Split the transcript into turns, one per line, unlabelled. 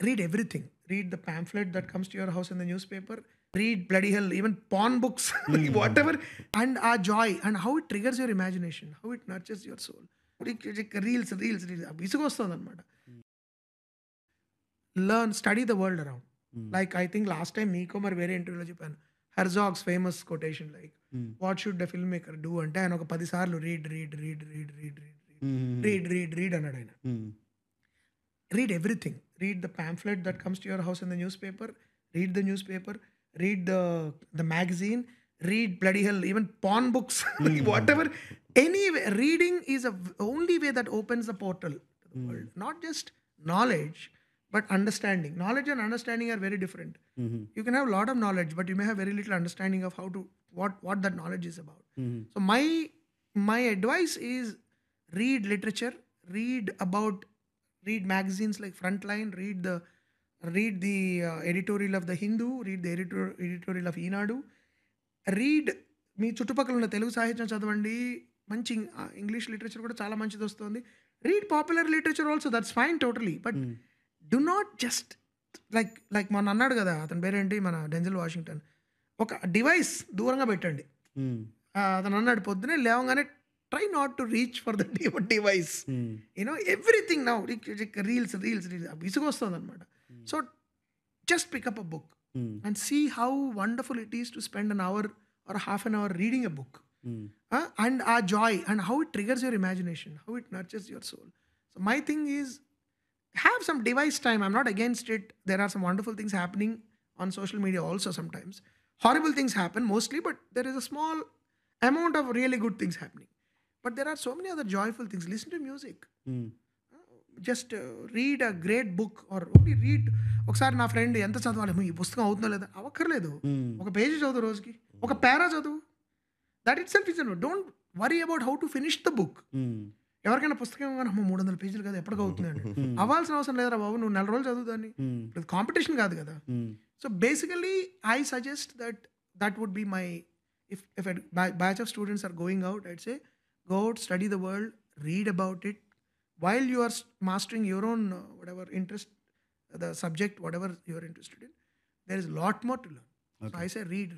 read everything. Read the pamphlet that comes to your house in the newspaper. Read bloody hell, even porn books, whatever. And our joy and how it triggers your imagination, how it nurtures your soul. Reels, విసుగొస్తుంది అనమాట. Learn, study the world around. Like I think last time మీకో మరి వేరే ఇంటర్వ్యూలో చెప్పాను, Herzog's famous quotation like what should the film maker do అంటే ఆయన ఒక 10 సార్లు read read read read read read read read read అన్నాడు ఆయన. Read everything. Read the pamphlet that comes to your house in the newspaper. Read the newspaper. Read the magazine. Read bloody hell, even porn books, whatever. Anyway, reading is the only way that opens the portal to the world. Not just knowledge, but understanding. Knowledge and understanding are very different. You can have a lot of knowledge, but you may have very little understanding of how to what that knowledge is about. So my advice is read literature. Read magazines like Frontline, read the editorial of the Hindu, read the editorial of Eenadu. Read మీ చుట్టుపక్కల ఉన్న తెలుగు సాహిత్యం చదవండి, మంచి English literature కూడా చాలా మంచిది వస్తుంది. Read popular literature also, that's fine totally, but do not just like మొన్న అన్నాడు కదా అతని పేరేంటి, మన డెంజల్ వాషింగ్టన్, ఒక డివైస్ దూరంగా పెట్టండి. అతను అన్నాడు పొద్దునే లేవగానే try not to reach for the device. Everything now, reels, విసుగొస్తుంది అనమాట. So just pick up a book and see how wonderful it is to spend an hour or half an hour reading a book. And our joy and how it triggers your imagination, how it nurtures your soul. So my thing is, have some device time. I'm not against it. There are some wonderful things happening on social media also sometimes. Horrible things happen mostly, but there is a small amount of really good things happening. But there are so many other joyful things. Listen to music. Just read a great book or only read. ఒకసారి నా friend ఎంత చదవాలి, ఈ పుస్తకం అవుతుందో లేదా, అవక్కర్లేదు, ఒక page చదువు రోజుకి, ఒక పేరా చదువు. That it self is enough. Don't worry about how to finish the book. ఎవరికైనా పుస్తకం కానీ 300 పేజీలు కదా ఎప్పటికీ అవుతుందండి, అవ్వాల్సిన అవసరం లేదురా బాబు, నువ్వు 4 రోజులు చదువు దాన్ని. కాంపిటీషన్ కాదు కదా. So basically I suggest that would be my, if a batch of students are going out, I'd say go out, study the world, read about it. While you are mastering your own whatever interest, the subject, whatever you are interested in, there is a lot more to learn. Okay. So I say read.